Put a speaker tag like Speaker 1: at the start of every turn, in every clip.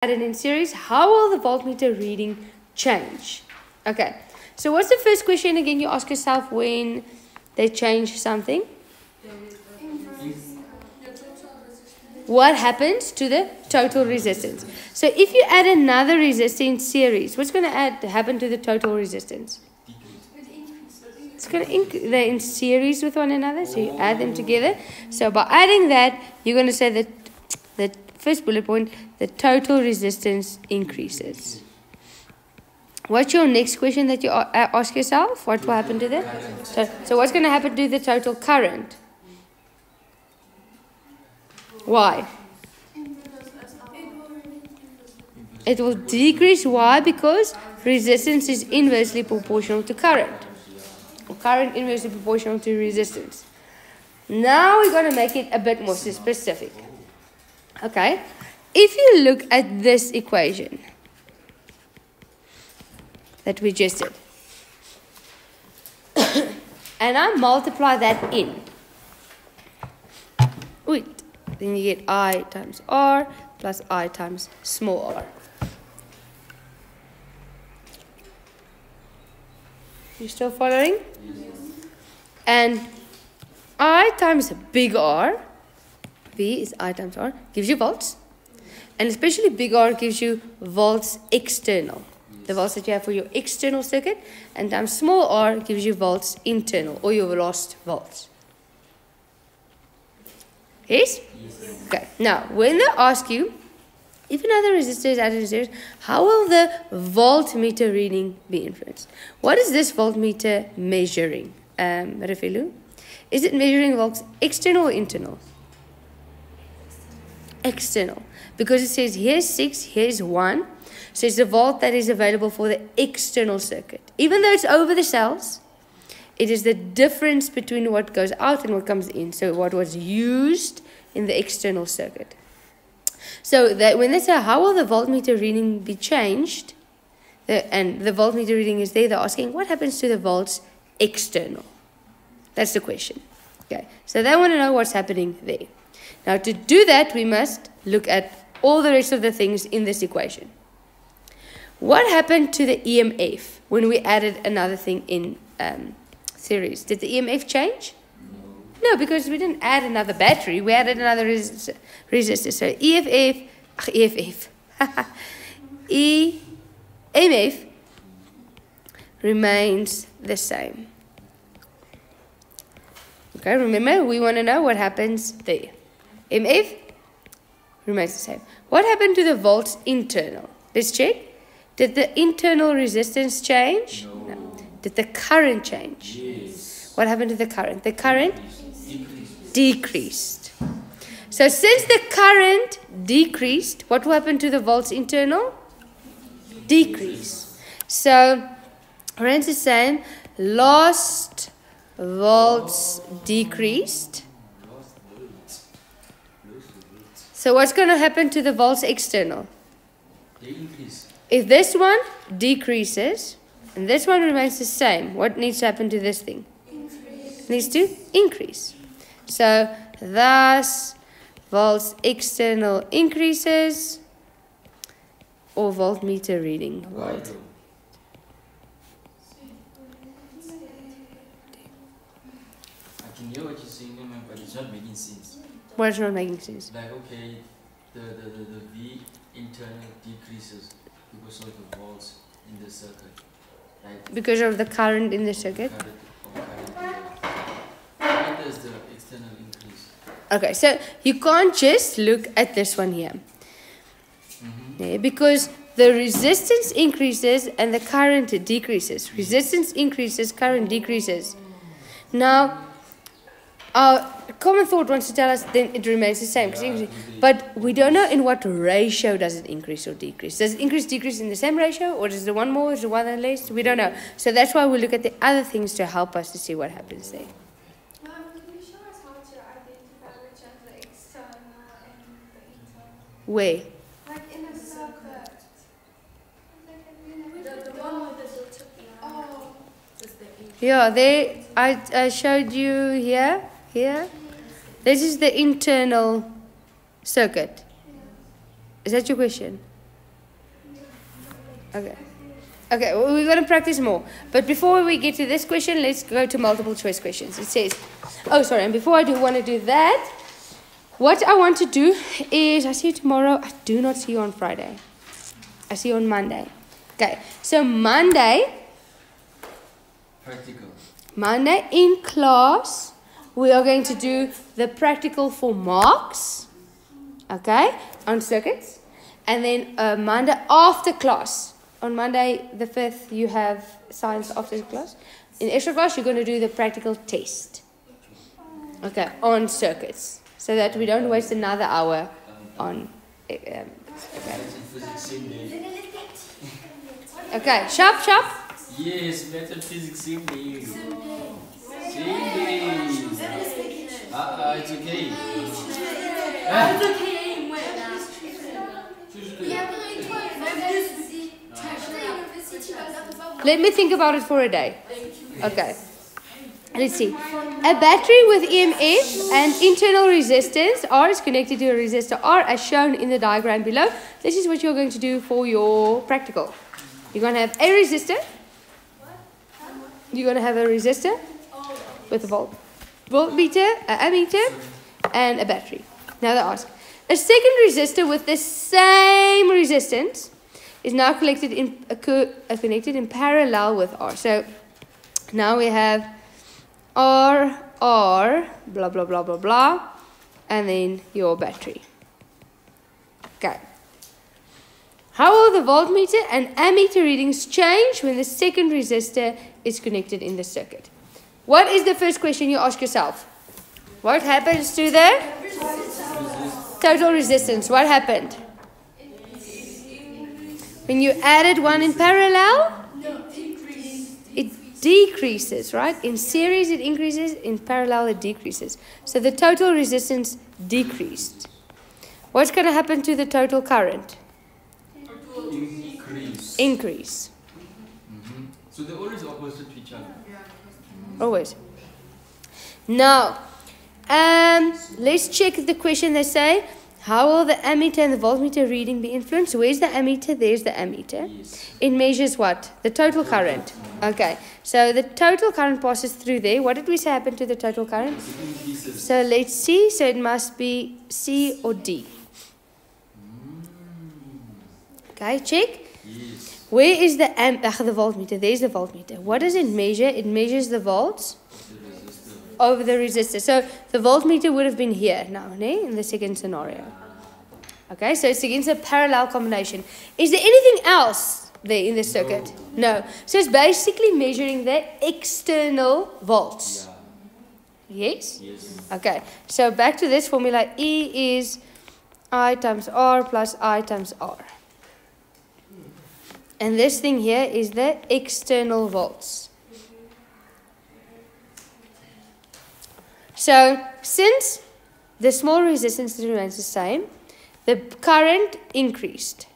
Speaker 1: added in series, how will the voltmeter reading change? Okay, so what's the first question again you ask yourself when they change something? What happens to the total resistance? So if you add another resistor in series, what's going to happen to the total resistance? It's going to they're in series with one another, so you add them together. So by adding that, you're going to say that the first bullet point, the total resistance increases. What's your next question that you ask yourself? What will happen to the? So what's going to happen to the total current? Why? It will decrease. Why? Because resistance is inversely proportional to current. Or current inversely proportional to resistance. Now we're going to make it a bit more specific. Okay? If you look at this equation that we just did, and I multiply that in, then you get I times R plus I times small r. You still following? Yes. And I times big R, V is I times R, gives you volts. And especially big R gives you volts external. The volts that you have for your external circuit. And times small r gives you volts internal, or your lost volts. Yes? Yes. Okay. Now, when they ask you, if another resistor is added in series, how will the voltmeter reading be influenced? What is this voltmeter measuring, Rafilu? Is it measuring volts external or internal? External. Because it says here's 6, here's 1. So it's the volt that is available for the external circuit. Even though it's over the cells, it is the difference between what goes out and what comes in. So what was used in the external circuit. So that when they say, how will the voltmeter reading be changed? And the voltmeter reading is there, they're asking, what happens to the volts external? That's the question. Okay, so they want to know what's happening there. Now to do that, we must look at all the rest of the things in this equation. What happened to the EMF when we added another thing in series? Did the EMF change? No, because we didn't add another battery. We added another resistor. So EMF remains the same. Okay, remember, we want to know what happens there. EMF remains the same. What happened to the volts internal? Let's check. Did the internal resistance change? No. Did the current change? Yes. What happened to the current? The current decreased. So since the current decreased, what will happen to the volts internal? Decrease. So remains the same. Lost volts decreased. So what's going to happen to the volts external?
Speaker 2: They increase.
Speaker 1: If this one decreases and this one remains the same, what needs to happen to this thing? Increase. Needs to increase. So thus volts external increases or voltmeter reading. Volt.
Speaker 2: I can hear what you're saying, but it's not making sense.
Speaker 1: What's not making sense?
Speaker 2: Like, okay, the V internal decreases because of the volts in the circuit. Like
Speaker 1: because of the current in the circuit?
Speaker 2: Why does the external increase?
Speaker 1: Okay, so you can't just look at this one here. Yeah, because the resistance increases and the current decreases. Resistance increases, current decreases. Now, our common thought wants to tell us then it remains the same. But we don't know in what ratio does it increase or decrease. Does it increase, decrease in the same ratio? Or is the one more, is the one less? We don't know. So that's why we look at the other things to help us to see what happens there.
Speaker 3: Can you show us how to identify which are the external and the internal?
Speaker 1: Where?
Speaker 3: Like in a circuit. The one with the tip. Oh.
Speaker 1: Yeah, there I showed you here. This is the internal circuit. Is that your question? Okay. Okay, well, we're going to practice more. But before we get to this question, let's go to multiple choice questions. It says, oh, sorry, and before I want to do that, what I want to do is, I see you tomorrow. I do not see you on Friday. I see you on Monday. Okay, so Monday in class, we are going to do the practical for marks, okay, on circuits. And then Monday after class, on Monday the 5th, you have science after class. In extra class, you're going to do the practical test, okay, on circuits, so that we don't waste another hour on. Okay. Okay, sharp.
Speaker 2: Yes, math and physics same day. Same day. It's okay. It's okay.
Speaker 1: Let me think about it for a day. Okay. Let's see. A battery with EMF and internal resistance R is connected to a resistor R as shown in the diagram below. This is what you're going to do for your practical. You're going to have a resistor. You're going to have a resistor with a voltmeter, an ammeter, and a battery. Now they ask, a second resistor with the same resistance is now connected in parallel with R. So now we have R, blah, blah, blah, blah, blah, and then your battery. Okay. How will the voltmeter and ammeter readings change when the second resistor is connected in the circuit? What is the first question you ask yourself? What happens to the total resistance? What happened? When you added one in parallel, it decreases, right? In series it increases, in parallel it decreases. So the total resistance decreased. What's going to happen to the total current? Increase.
Speaker 2: So they're always opposite to each other.
Speaker 1: Always. Now, let's check the question. They say, how will the ammeter and the voltmeter reading be influenced? Where's the ammeter? There's the ammeter.
Speaker 2: Yes.
Speaker 1: It measures what? The total current. Okay. So the total current passes through there. What did we say happened to the total current? So let's see. So it must be C or D. Okay, check.
Speaker 2: Yes.
Speaker 1: Where is the voltmeter? There's the voltmeter. What does it measure? It measures the volts over the resistor. So the voltmeter would have been here now, in the second scenario. Okay, so it's against a parallel combination. Is there anything else there in the circuit? No. So it's basically measuring the external volts. Yes?
Speaker 2: Yes.
Speaker 1: Okay, so back to this formula. E is I times R plus I times R. And this thing here is the external volts. So, since the small resistance remains the same, the current increased.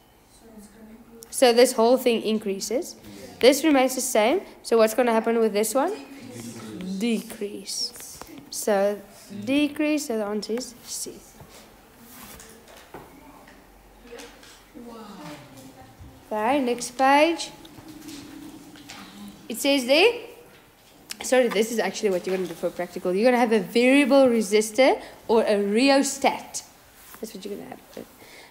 Speaker 1: So this whole thing increases. This remains the same. So what's going to happen with this one? Decrease. So, decrease, so the answer is C. Okay, next page. It says there, sorry, this is actually what you're going to do for practical. You're going to have a variable resistor or a rheostat. That's what you're going to have.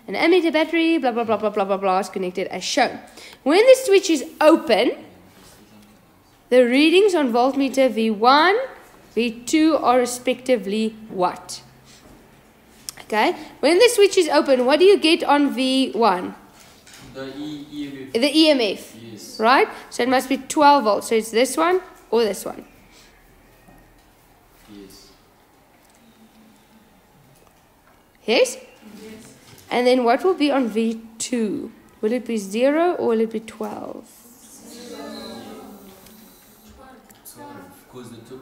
Speaker 1: An ammeter battery, blah, blah, blah, blah, blah, blah, blah, is connected as shown. When the switch is open, the readings on voltmeter V1, V2 are respectively what? Okay, when the switch is open, what do you get on V1?
Speaker 2: The EMF.
Speaker 1: The EMF,
Speaker 2: Yes.
Speaker 1: right? So it must be 12 volts. So it's this one or this one.
Speaker 2: Yes.
Speaker 1: Yes? And then what will be on V2? Will it be 0 or will it be 12?
Speaker 2: Because the two.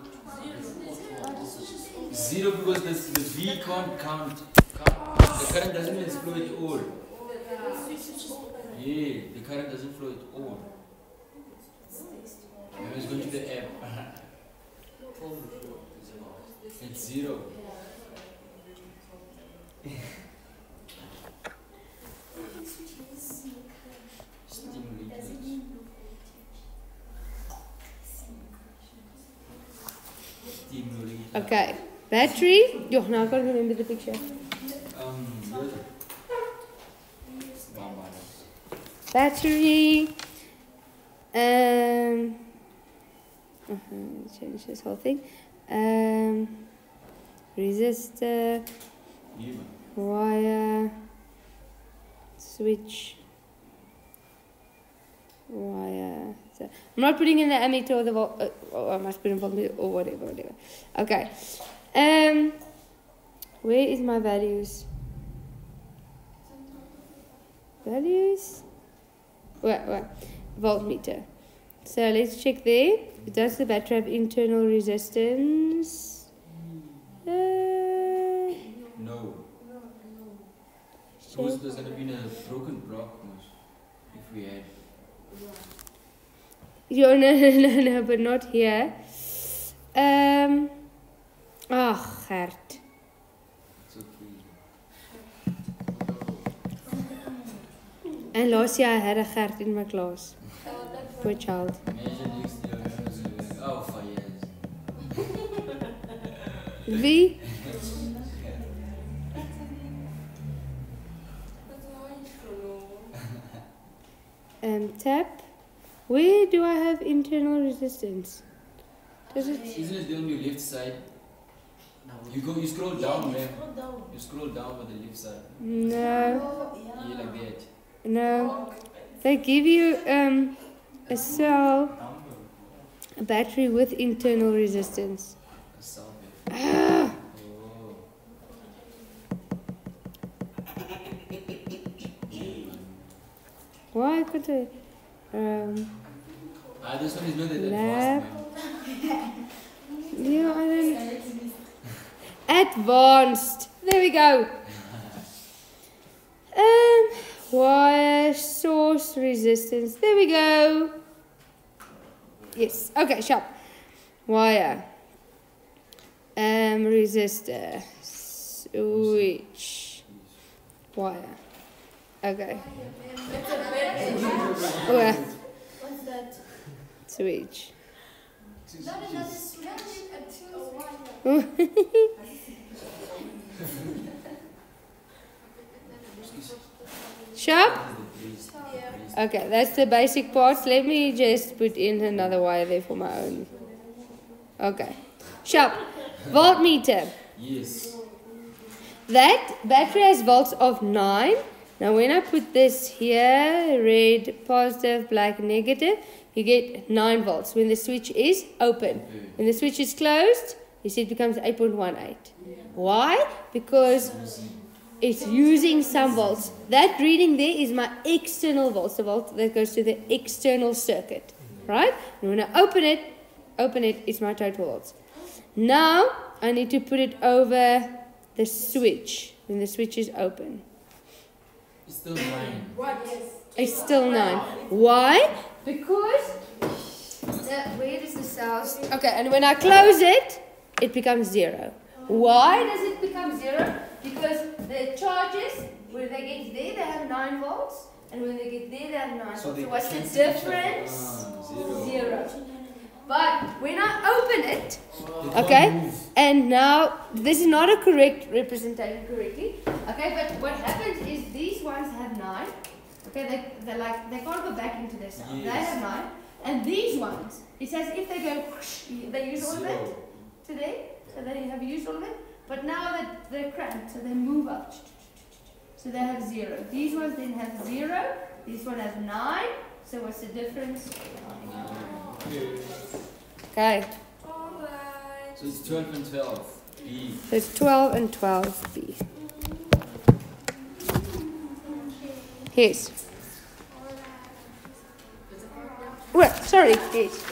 Speaker 2: 0 because the V can't count. The current doesn't even flow at all. Yeah, the current doesn't flow at all. Maybe it's going to the app. It's 0. Stimulate.
Speaker 1: Okay. Battery. Yo, now I can't remember the picture. Battery. Let's change this whole thing. Resistor. Wire. Switch. Wire. So I'm not putting in the ammeter or the volt. I must put in voltmeter or whatever. Okay. Where is my values? Values? Wait. Voltmeter. So let's check there. Does the battery have internal resistance?
Speaker 2: No. Because there's going to be a broken block if we had.
Speaker 1: No, but not here. Gert.
Speaker 2: It's okay.
Speaker 1: And last year I had a Gert in my class. Poor child.
Speaker 2: Imagine next year we're going to 5 years.
Speaker 1: Wie? Tap. Where do I have internal resistance? Does it?
Speaker 2: Isn't it on your left side? You scroll down, man. You scroll down with the left side.
Speaker 1: No.
Speaker 2: Yeah, like that.
Speaker 1: No. They give you a cell, a battery with internal resistance.
Speaker 2: A cell
Speaker 1: Ah. Why could I?
Speaker 2: this one is not that
Speaker 1: Lab.
Speaker 2: advanced, man.
Speaker 1: Yeah, I don't. Advanced. There we go. Wire source resistance. There we go. Yes. Okay. Sharp. Wire. Resistor. Switch. Wire. Okay. Where?
Speaker 3: What's that?
Speaker 1: Switch.
Speaker 3: Not another switch, a two
Speaker 1: Sharp? Okay, that's the basic parts. Let me just put in another wire there for my own. Okay. Sharp. Voltmeter.
Speaker 2: Yes.
Speaker 1: That battery has volts of 9. Now when I put this here, red positive, black negative, you get 9 volts when the switch is open. When the switch is closed, you see it becomes 8.18. Why? Because it's using some volts. That reading there is my external volts, the volt that goes to the external circuit. Right? And when I open it, it's my total volts. Now I need to put it over the switch when the switch is open.
Speaker 2: It's still 9.
Speaker 1: It's still 9. Why? Because where does the cells? Okay, and when I close it, it becomes 0. Why does it become 0? Because the charges, when they get there, they have 9 volts, and when they get there, they have 9 volts. So what's the difference? 0. But when I open it, okay, and now this is not a correct representation correctly, okay, but what happens is these ones have 9, okay, they can't go back into their cell, they have 9, and these ones, it's as if they go, whoosh, they use all of it today, so they have used all of it, but now that they're cramped, so they move up, so they have 0. These ones then have 0, these one have 9, so what's the difference? 9. Okay.
Speaker 3: Alright.
Speaker 2: So it's 12 and 12. B.
Speaker 1: So it's 12 and 12B. Yes. Well, sorry. Yes.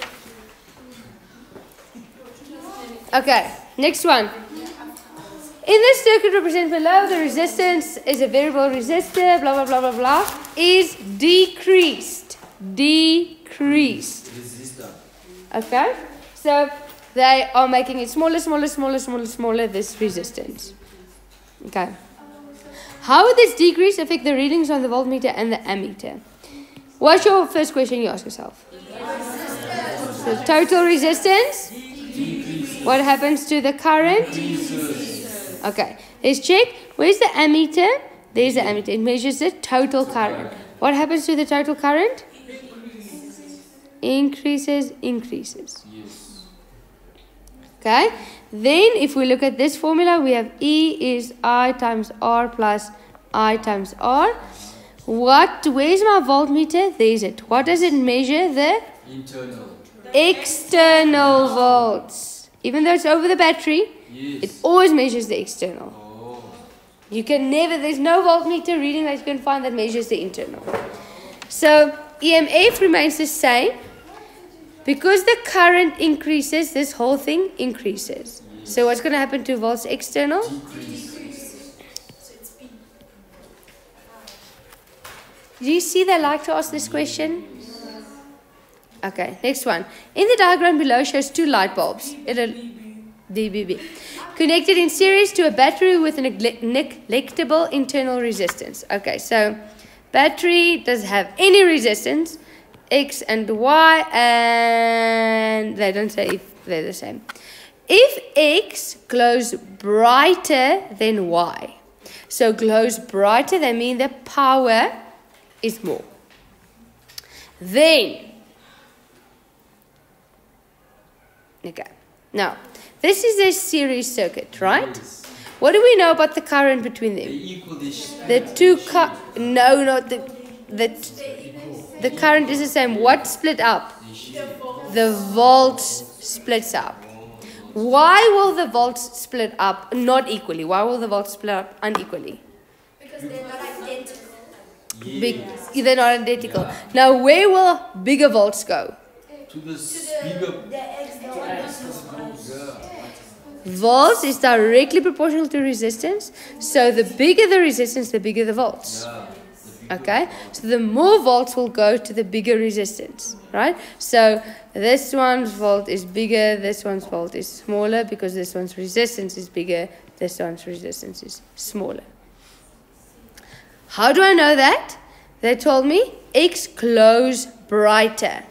Speaker 1: Okay. Next one. In this circuit represented below, the resistance is a variable resistor, blah, blah, blah, blah, blah, is decreased. Decreased.
Speaker 2: Resistor.
Speaker 1: Okay? So they are making it smaller, this resistance. Okay. How would this decrease affect the readings on the voltmeter and the ammeter? What's your first question you ask yourself? The total resistance?
Speaker 2: Decrease.
Speaker 1: What happens to the current? Okay, let's check. Where's the ammeter? There's the ammeter. It measures the total current. What happens to the total current? Increases.
Speaker 2: Yes.
Speaker 1: Okay, then if we look at this formula, we have E is I times R plus I times R. Where's my voltmeter? There's it. What does it measure? The
Speaker 2: Internal.
Speaker 1: external volts. Even though it's over the battery,
Speaker 2: Yes.
Speaker 1: it always measures the external.
Speaker 2: Oh.
Speaker 1: You can never, there's no voltmeter reading that you can find that measures the internal. So EMF remains the same. Because the current increases, this whole thing increases.
Speaker 2: Yes.
Speaker 1: So what's going to happen to volts external?
Speaker 2: Decrease.
Speaker 1: Do you see they like to ask this question? Okay, next one. In the diagram below shows two light bulbs. DBB. Connected in series to a battery with a neglectable internal resistance. Okay, so battery doesn't have any resistance. X and Y, and they don't say if they're the same. If X glows brighter than Y, so glows brighter, that means the power is more. Then, okay, now this is a series circuit, right?
Speaker 2: Yes.
Speaker 1: What do we know about the current between
Speaker 2: They
Speaker 1: them?
Speaker 2: equal this.
Speaker 1: The two no, not the current is the same. What split up? The volts splits up. Why will the volts split up not equally? Why will the volts split up unequally?
Speaker 3: Because they're not identical.
Speaker 2: Yes.
Speaker 1: They're not identical.
Speaker 2: Yeah.
Speaker 1: Now, where will bigger volts go?
Speaker 2: To the bigger.
Speaker 1: Volts is directly proportional to resistance. So the bigger the resistance, the bigger the volts.
Speaker 2: Yeah.
Speaker 1: Okay, so the more volts will go to the bigger resistance, right? So this one's volt is bigger, this one's volt is smaller because this one's resistance is bigger, this one's resistance is smaller. How do I know that? They told me X glows brighter.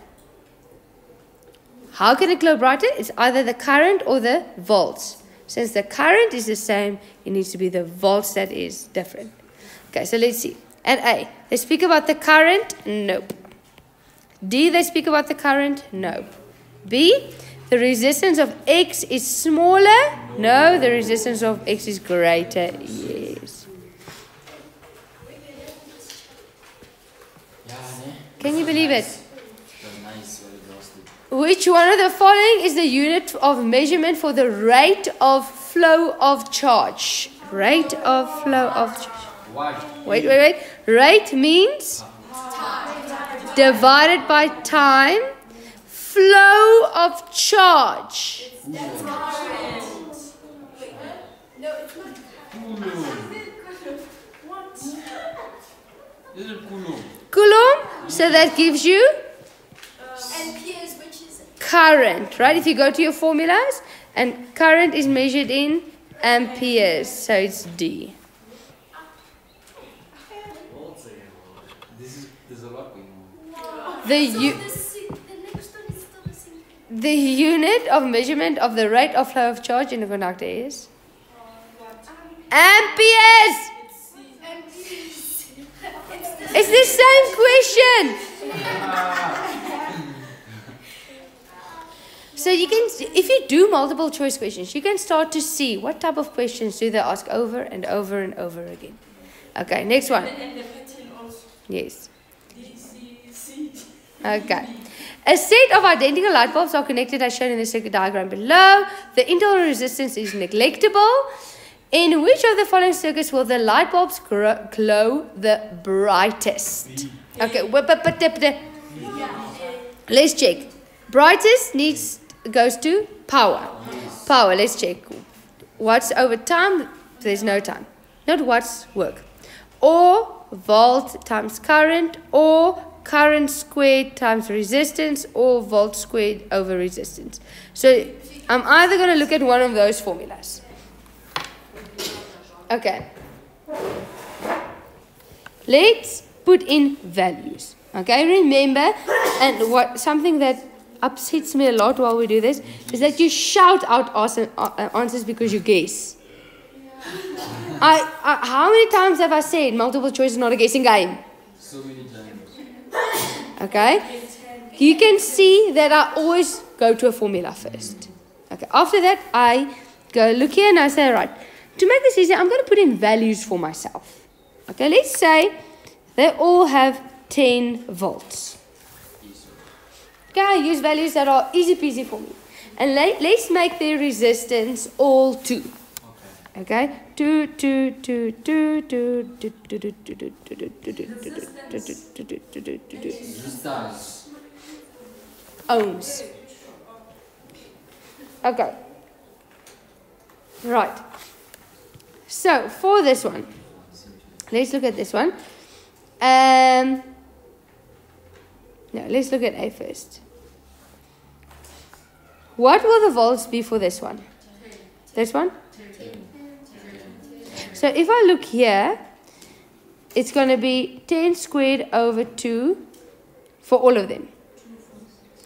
Speaker 1: How can it glow brighter? It's either the current or the volts. Since the current is the same, it needs to be the volts that is different. Okay, so let's see. At A, they speak about the current? Nope. D, they speak about the current? No. B, the resistance of X is smaller? No, the resistance of X is greater. Yes. Can you believe it? Which one of the following is the unit of measurement for the rate of flow of charge? Rate of flow of charge. Wait. Rate means divided by time. Flow of charge.
Speaker 3: That's current. Wait, no, it's not. What?
Speaker 2: Is it Coulomb?
Speaker 1: Coulomb. So that gives you
Speaker 3: Amperes, which is
Speaker 1: current, right? If you go to your formulas, and current is measured in amperes, so it's D.
Speaker 2: There's a lot going on.
Speaker 1: The
Speaker 3: the next one is still the same.
Speaker 1: The unit of measurement of the rate of flow of charge in a conductor is amperes.
Speaker 3: Amperes.
Speaker 1: It's the same question. So you can, if you do multiple choice questions, you can start to see what type of questions do they ask over and over and over again. Okay, next one. Yes. Okay. A set of identical light bulbs are connected as shown in the circuit diagram below. The internal resistance is neglectable. In which of the following circuits will the light bulbs glow the brightest? Okay, let's check. Brightest goes to power. Power, let's check. Watts over time, there's no time. Not watts, work. Or volt times current, or current squared times resistance, or volt squared over resistance. So I'm either going to look at one of those formulas. Okay. Let's put in values. Okay, remember, and something that upsets me a lot while we do this is that you shout out answers because you guess. How many times have I said multiple choice is not a guessing game?
Speaker 2: So many times.
Speaker 1: Okay? You can see that I always go to a formula first. Okay. After that, I go look here and I say, right, to make this easier, I'm going to put in values for myself. Okay, let's say they all have 10 volts. Okay, I use values that are easy peasy for me. And let's make their resistance all 2. Okay? 2. Ohms. Okay. Right. So, for this one, let's look at this one. No, let's look at A first. What will the volts be for this one? This one? So if I look here, it's going to be 10 squared over 2 for all of them.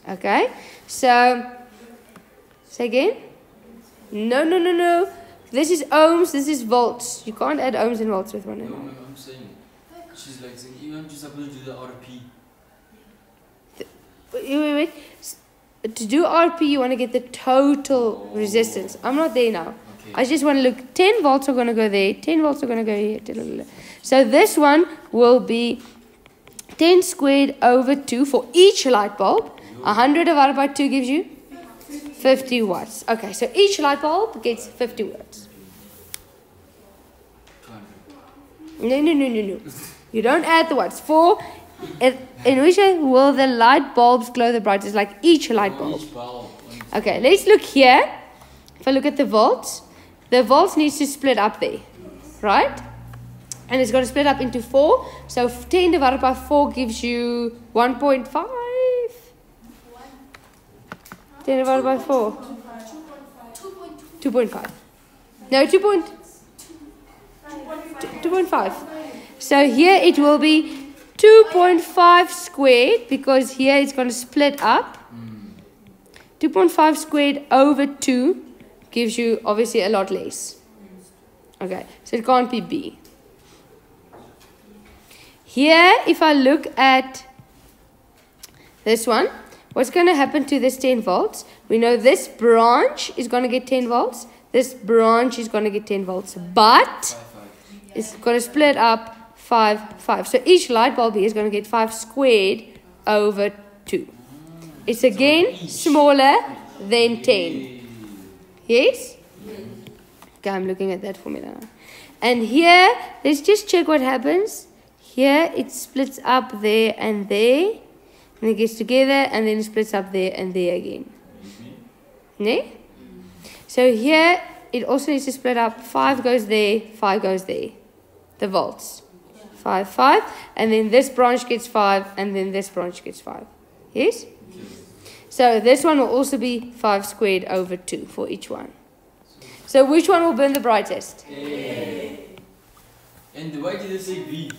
Speaker 1: Okay? So, say again? No. This is ohms, this is volts. You can't add ohms and volts with one another.
Speaker 2: No, I'm saying, she's like saying, you aren't just supposed to do the RP.
Speaker 1: Wait. To do RP, you want to get the total resistance. I'm not there now.
Speaker 2: Okay.
Speaker 1: I just want to look. 10 volts are going to go there. 10 volts are going to go here. So this one will be 10 squared over 2 for each light bulb. 100 divided by 2 gives you 50 watts. Okay, so each light bulb gets 50 watts. No. You don't add the watts. In which way will the light bulbs glow the brightest? Like each light bulb. Okay, let's look here. If I look at the volts needs to split up there, right? And it's going to split up into 4. So 10 divided by 4 gives you 1.5. 10 divided by 4. 2.5. No, 2.5. So here it will be 2.5 squared, because here it's going to split up. 2.5 squared over 2 gives you obviously a lot less. Okay, so it can't be B. Here, if I look at this one, what's going to happen to this 10 volts? We know this branch is going to get 10 volts. This branch is going to get 10 volts. But it's going to split up 5. So each light bulb here is going to get 5 squared over 2. It's again smaller than 10. Yes? Okay, I'm looking at that formula now. And here, let's just check what happens. Here, it splits up there and there. And it gets together and then it splits up there and there again. Ne? So here, it also needs to split up. 5 goes there, 5 goes there. The volts. 5. And then this branch gets 5 and then this branch gets 5. Yes? So this one will also be 5 squared over 2 for each one. So which one will burn the brightest?
Speaker 2: A. And why did they say B?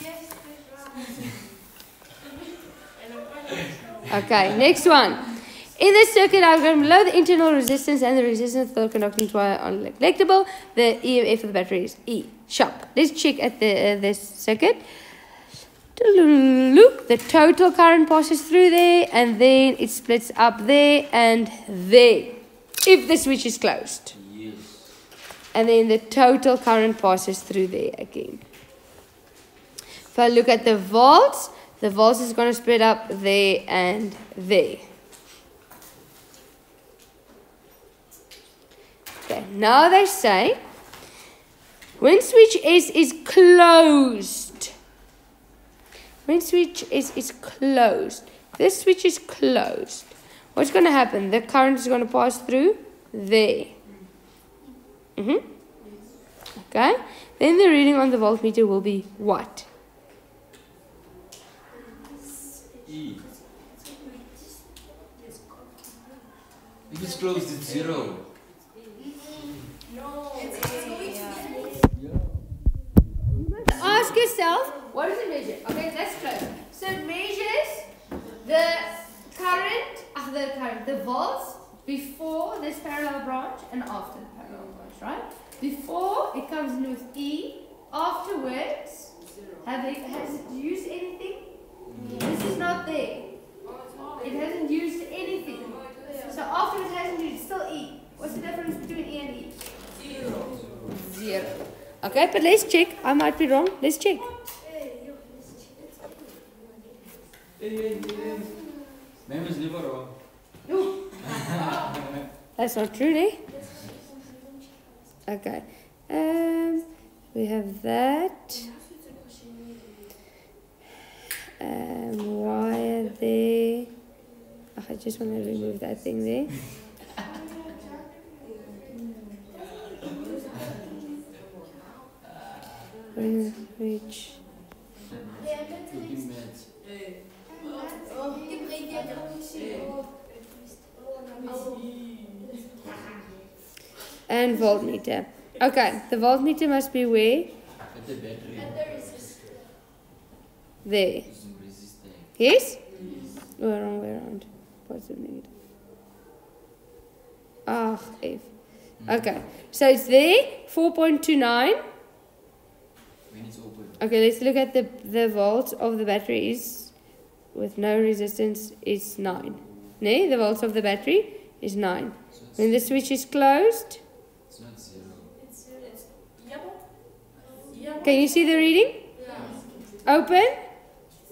Speaker 1: Okay, next one. In this circuit diagram, below the internal resistance and the resistance of the conducting wire are neglectable. The EMF of the battery is E. Sharp. Let's check at this circuit. The total current passes through there, and then it splits up there and there, if the switch is closed.
Speaker 2: Yes.
Speaker 1: And then the total current passes through there again. If I look at the volts is going to split up there and there. Okay, now they say, when switch S is closed, this switch is closed, what's going to happen? The current is going to pass through there. Okay, then the reading on the voltmeter will be what?
Speaker 2: E. If it's closed, it's 0.
Speaker 1: Ask yourself, what does it measure? Okay, that's close. So it measures the current, the current. The volts before this parallel branch and after the parallel branch, right? Before it comes in with E. Afterwards, has it used anything? This is not there. It hasn't used anything. So afterwards it hasn't used, still E. What's the difference between E and E? 0. Okay, but let's check. I might be wrong. Let's check.
Speaker 2: Ma'am is never wrong.
Speaker 1: That's not true, eh? Okay. We have that. Wire there. Oh, I just want to remove that thing there. Which? And voltmeter. Okay, the voltmeter must be where?
Speaker 2: At the battery.
Speaker 1: There. Yes? Oh, wrong way around. Positive, negative. Ah, F. Okay, so it's there, 4.29.
Speaker 2: When it's open.
Speaker 1: Okay, let's look at the volts of the batteries with no resistance is 9. No, the volts of the battery is 9.
Speaker 2: So
Speaker 1: When the switch is closed,
Speaker 2: it's not 0.
Speaker 1: can you see the reading? Open,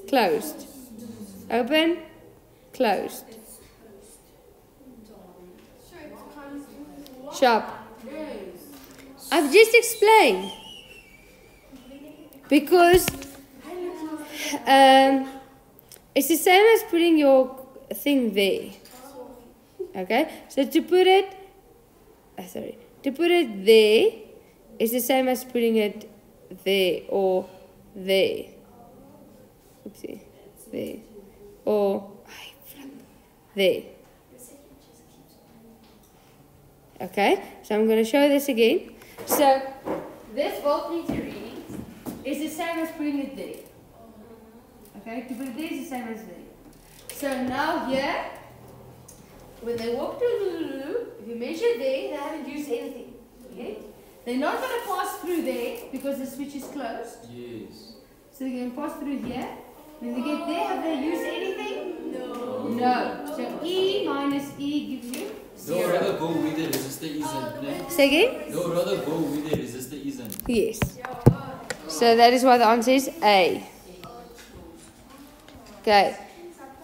Speaker 1: closed. Open, closed. Sharp. I've just explained. Because it's the same as putting your thing there. Okay? So to put it there is the same as putting it there or there. Oopsie. There. Or there. Okay, so I'm going to show this again. So this voltmeter reading is the same as putting it there. Okay, to put it there is the same as there. So now here, when they walk through the loop, if you measure there, they haven't used anything. Okay? They're not going to pass through there because the switch is closed.
Speaker 2: Yes.
Speaker 1: So they're going to pass through here. When they get there, have they used anything? No. No. So E minus E gives you 0.
Speaker 2: No, rather go with the resistor isn't. No?
Speaker 1: Say again?
Speaker 2: No, rather go with the resistor isn't.
Speaker 1: Yes. So that is why the answer is A. Okay.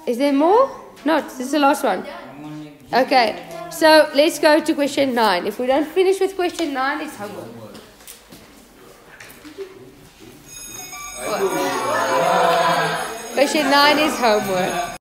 Speaker 1: Is there more? No, this is the last one. Okay. So let's go to question 9. If we don't finish with question 9, it's homework. Question 9 is homework.